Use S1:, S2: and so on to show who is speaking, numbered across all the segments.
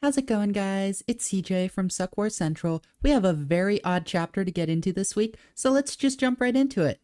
S1: How's it going, guys? It's CJ from Suck War Central. We have a very odd chapter to get into this week, so let's just jump right into it.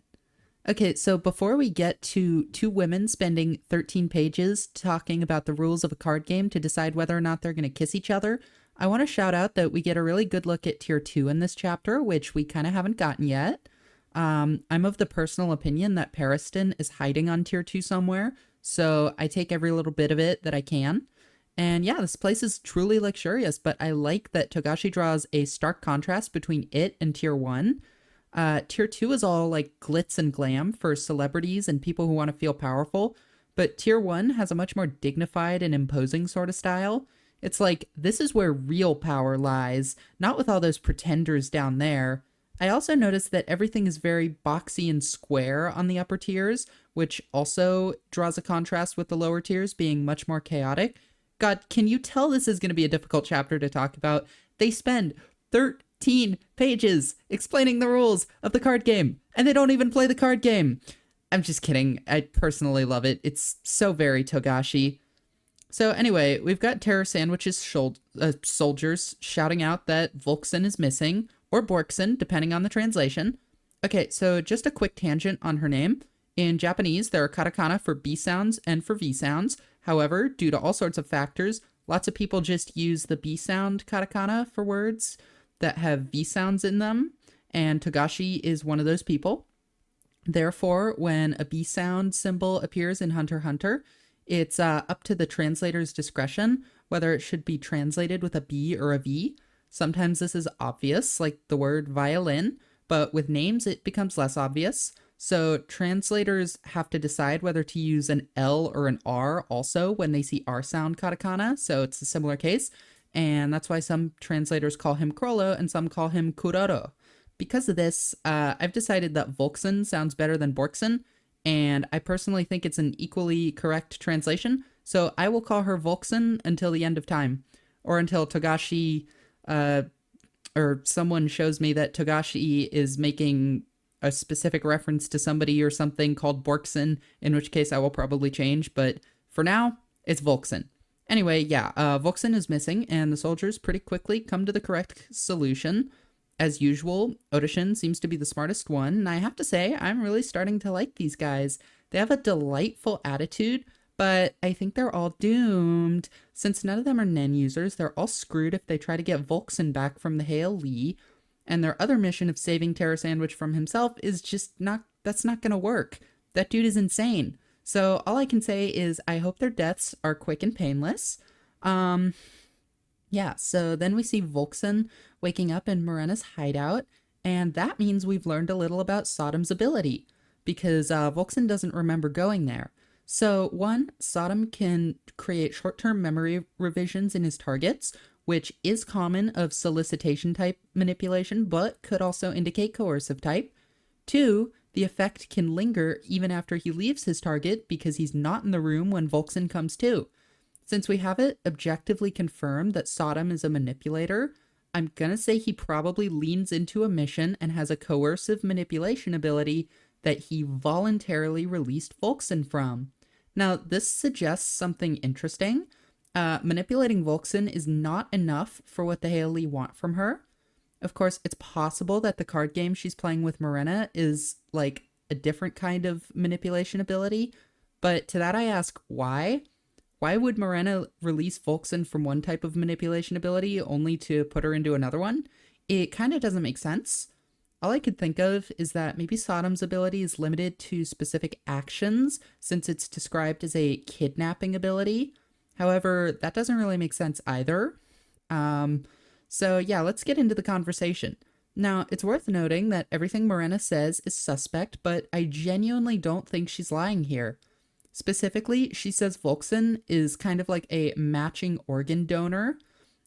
S1: Okay, so before we get to two women spending 13 pages talking about the rules of a card game to decide whether or not they're going to kiss each other, I want to shout out that we get a really good look at Tier 2 in this chapter, which we kind of haven't gotten yet. I'm of the personal opinion that Pariston is hiding on Tier 2 somewhere, so I take every little bit of it that I can. And yeah, this place is truly luxurious, but I like that Togashi draws a stark contrast between it and Tier 1. Tier 2 is all like glitz and glam for celebrities and people who want to feel powerful, but Tier 1 has a much more dignified and imposing sort of style. It's like, this is where real power lies, not with all those pretenders down there. I also noticed that everything is very boxy and square on the upper tiers, which also draws a contrast with the lower tiers being much more chaotic. God, can you tell this is going to be a difficult chapter to talk about? They spend 13 pages explaining the rules of the card game, and they don't even play the card game. I'm just kidding. I personally love it. It's so very Togashi. So anyway, we've got Terror Sandwich's soldiers shouting out that Volkson is missing, or Borkson, depending on the translation. Okay, so just a quick tangent on her name. In Japanese, there are katakana for B sounds and for V sounds. However, due to all sorts of factors, lots of people just use the B sound katakana for words that have V sounds in them, and Togashi is one of those people. Therefore, when a B sound symbol appears in Hunter x Hunter, it's up to the translator's discretion whether it should be translated with a B or a V. Sometimes this is obvious, like the word violin, but with names it becomes less obvious. So translators have to decide whether to use an L or an R also when they see R sound katakana, so it's a similar case. And that's why some translators call him Krollo and some call him Kuroro. Because of this, I've decided that Volkson sounds better than Borkson, and I personally think it's an equally correct translation, so I will call her Volkson until the end of time, or until Togashi, or someone shows me that Togashi is making a specific reference to somebody or something called Borkson, in which case I will probably change, but for now, it's Volkson. Anyway, yeah, Volkson is missing, and the soldiers pretty quickly come to the correct solution. As usual, Odishin seems to be the smartest one, and I have to say, I'm really starting to like these guys. They have a delightful attitude, but I think they're all doomed. Since none of them are Nen users, they're all screwed if they try to get Volkson back from the Hail Lee, and their other mission of saving Terror Sandwich from himself is just that's not gonna work. That dude is insane. So all I can say is I hope their deaths are quick and painless. Yeah, so then we see Volkson waking up in Morena's hideout, and that means we've learned a little about Sodom's ability, because Volkson doesn't remember going there. So one, Sodom can create short-term memory revisions in his targets, which is common of solicitation type manipulation, but could also indicate coercive type. Two, the effect can linger even after he leaves his target because he's not in the room when Volkson comes to. Since we have it objectively confirmed that Sodom is a manipulator, I'm gonna say he probably leans into a mission and has a coercive manipulation ability that he voluntarily released Volkson from. Now, this suggests something interesting. Manipulating Volkson is not enough for what the Hailey want from her. Of course, it's possible that the card game she's playing with Morena is like a different kind of manipulation ability, but to that I ask, why? Why would Morena release Volkson from one type of manipulation ability only to put her into another one? It kind of doesn't make sense. All I could think of is that maybe Sodom's ability is limited to specific actions, since it's described as a kidnapping ability. However, that doesn't really make sense either. So yeah, let's get into the conversation. Now, it's worth noting that everything Morena says is suspect, but I genuinely don't think she's lying here. Specifically, she says Volkson is kind of like a matching organ donor.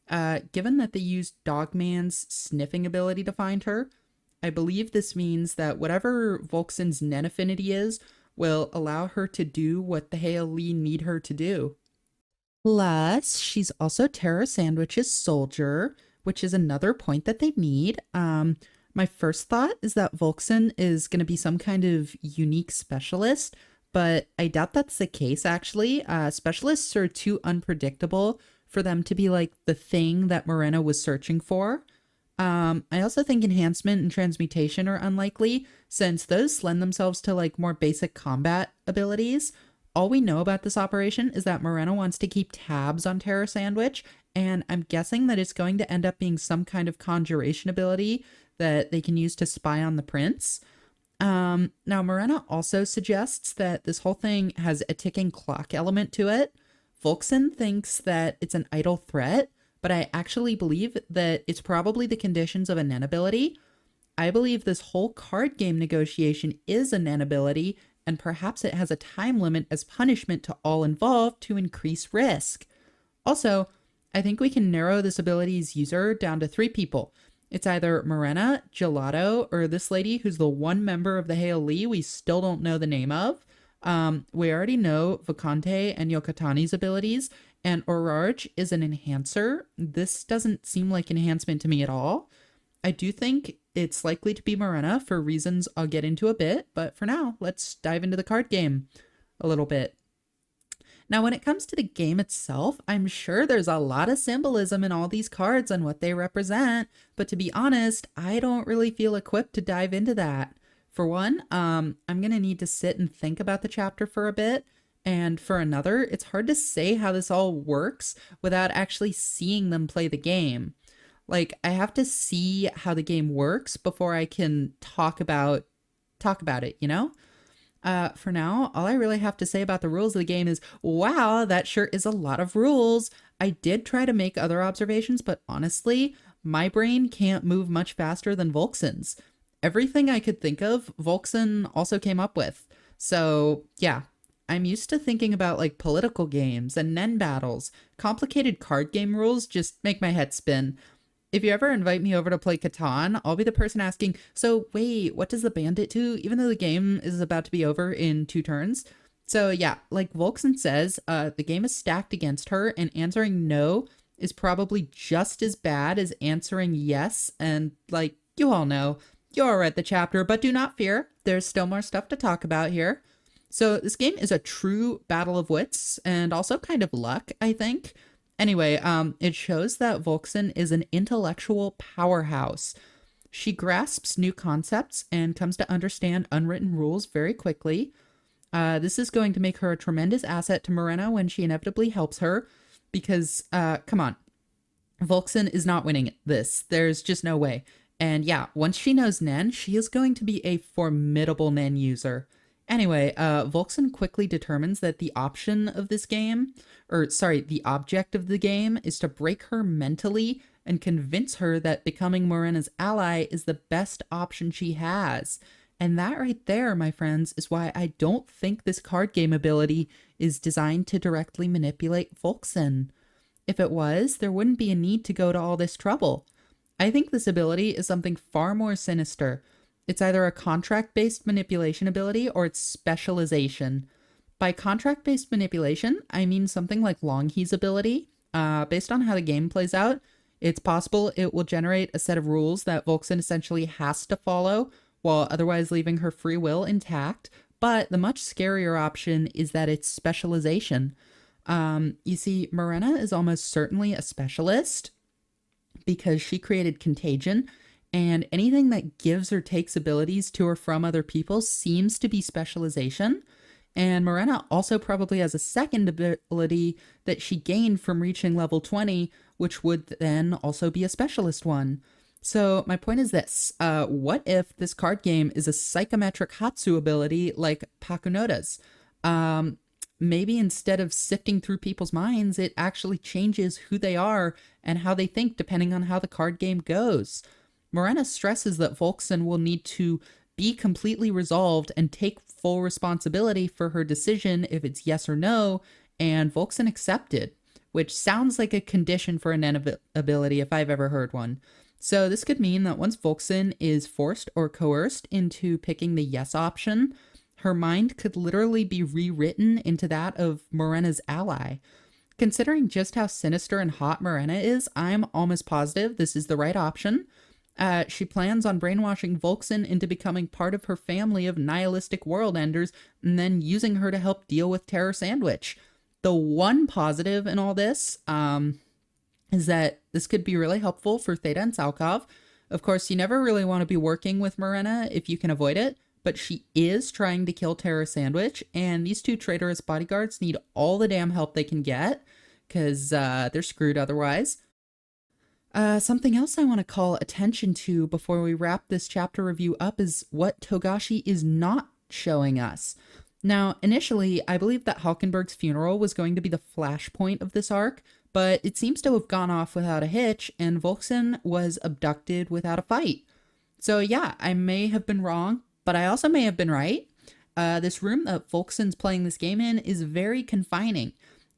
S1: Given that they used Dogman's sniffing ability to find her, I believe this means that whatever Volkson's Nen affinity is will allow her to do what the Hail Lee need her to do. Plus, she's also Terror Sandwich's soldier, which is another point that they need. My first thought is that Volkson is going to be some kind of unique specialist, but I doubt that's the case, actually. Specialists are too unpredictable for them to be like the thing that Morena was searching for. I also think enhancement and transmutation are unlikely, since those lend themselves to like more basic combat abilities. All we know about this operation is that Morena wants to keep tabs on Terra Sandwich, and I'm guessing that it's going to end up being some kind of conjuration ability that they can use to spy on the prince. Now, Morena also suggests that this whole thing has a ticking clock element to it. Volkson thinks that it's an idle threat, but I actually believe that it's probably the conditions of a Nen ability. I believe this whole card game negotiation is a Nen ability, and perhaps it has a time limit as punishment to all involved to increase risk. Also, I think we can narrow this ability's user down to 3 people. It's either Morena, Gelato, or this lady who's the one member of the Hail Lee we still don't know the name of. We already know Vakante and Yokotani's abilities, and Orarge is an enhancer. This doesn't seem like enhancement to me at all. I do think it's likely to be Morena for reasons I'll get into a bit, but for now, let's dive into the card game a little bit. Now, when it comes to the game itself, I'm sure there's a lot of symbolism in all these cards and what they represent, but to be honest, I don't really feel equipped to dive into that. For one, I'm going to need to sit and think about the chapter for a bit, and for another, it's hard to say how this all works without actually seeing them play the game. Like, I have to see how the game works before I can talk about it, you know? For now, all I really have to say about the rules of the game is, wow, that sure is a lot of rules. I did try to make other observations, but honestly, my brain can't move much faster than Volkson's. Everything I could think of, Volkson also came up with. So, yeah, I'm used to thinking about like political games and Nen battles. Complicated card game rules just make my head spin. If you ever invite me over to play Catan, I'll be the person asking, so wait, what does the bandit do? Even though the game is about to be over in 2 turns. So yeah, like Volkson says, the game is stacked against her, and answering no is probably just as bad as answering yes. And like, you all know, you all read the chapter, but do not fear. There's still more stuff to talk about here. So this game is a true battle of wits and also kind of luck, I think. Anyway, it shows that Volkson is an intellectual powerhouse. She grasps new concepts and comes to understand unwritten rules very quickly. This is going to make her a tremendous asset to Morena when she inevitably helps her, because, come on, Volkson is not winning this. There's just no way. And yeah, once she knows Nen, she is going to be a formidable Nen user. Anyway, Volkson quickly determines that the object of the game is to break her mentally and convince her that becoming Morena's ally is the best option she has. And that right there, my friends, is why I don't think this card game ability is designed to directly manipulate Volkson. If it was, there wouldn't be a need to go to all this trouble. I think this ability is something far more sinister. It's either a contract-based manipulation ability or it's specialization. By contract-based manipulation, I mean something like Longhe's ability. Based on how the game plays out, it's possible it will generate a set of rules that Volkson essentially has to follow, while otherwise leaving her free will intact. But the much scarier option is that it's specialization. You see, Morena is almost certainly a specialist because she created Contagion, and anything that gives or takes abilities to or from other people seems to be specialization. And Morena also probably has a second ability that she gained from reaching level 20, which would then also be a specialist one. So my point is this, what if this card game is a psychometric Hatsu ability like Pakunoda's? Maybe instead of sifting through people's minds, it actually changes who they are and how they think depending on how the card game goes. Morena stresses that Volkson will need to be completely resolved and take full responsibility for her decision if it's yes or no, and Volkson accepted, which sounds like a condition for an ability if I've ever heard one. So this could mean that once Volkson is forced or coerced into picking the yes option, her mind could literally be rewritten into that of Morena's ally. Considering just how sinister and hot Morena is, I'm almost positive this is the right option. She plans on brainwashing Volkson into becoming part of her family of nihilistic world enders and then using her to help deal with Terror Sandwich. The one positive in all this is that this could be really helpful for Theta and Salkov. Of course, you never really want to be working with Morena if you can avoid it, but she is trying to kill Terra Sandwich, and these two traitorous bodyguards need all the damn help they can get, because they're screwed otherwise. Something else I want to call attention to before we wrap this chapter review up is what Togashi is not showing us. Now, initially, I believed that Halkenberg's funeral was going to be the flashpoint of this arc, but it seems to have gone off without a hitch, and Volkson was abducted without a fight. So yeah, I may have been wrong, but I also may have been right. This room that Volkson's playing this game in is very confining,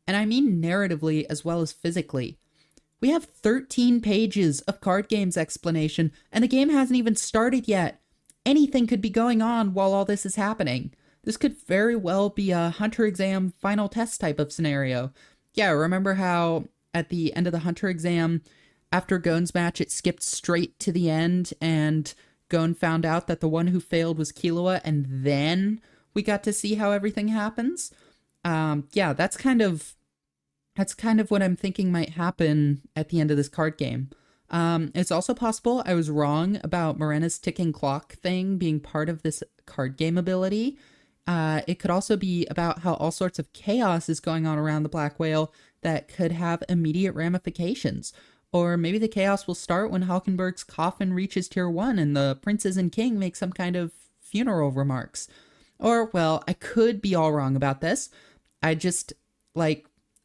S1: and I mean narratively as well as physically. We have 13 pages of card games explanation, and the game hasn't even started yet. Anything could be going on while all this is happening. This could very well be a Hunter exam final test type of scenario. Yeah, remember how at the end of the Hunter exam, after Gon's match, it skipped straight to the end, and Gon found out that the one who failed was Killua, and then we got to see how everything happens? Yeah, that's kind of what I'm thinking might happen at the end of this card game. It's also possible I was wrong about Morena's ticking clock thing being part of this card game ability. It could also be about how all sorts of chaos is going on around the Black Whale that could have immediate ramifications. Or maybe the chaos will start when Halkenberg's coffin reaches tier 1 and the princes and king make some kind of funeral remarks. Or, well, I could be all wrong about this. I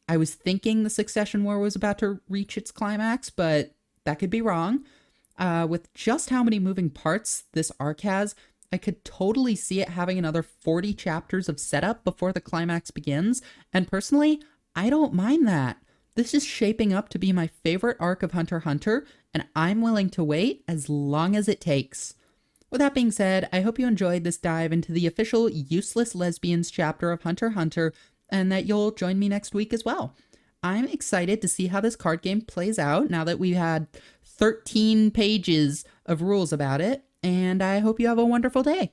S1: was thinking the Succession War was about to reach its climax, but that could be wrong. With just how many moving parts this arc has, I could totally see it having another 40 chapters of setup before the climax begins, and personally, I don't mind that. This is shaping up to be my favorite arc of Hunter x Hunter, and I'm willing to wait as long as it takes. With that being said, I hope you enjoyed this dive into the official Useless Lesbians chapter of Hunter x Hunter, and that you'll join me next week as well. I'm excited to see how this card game plays out now that we've had 13 pages of rules about it, and I hope you have a wonderful day.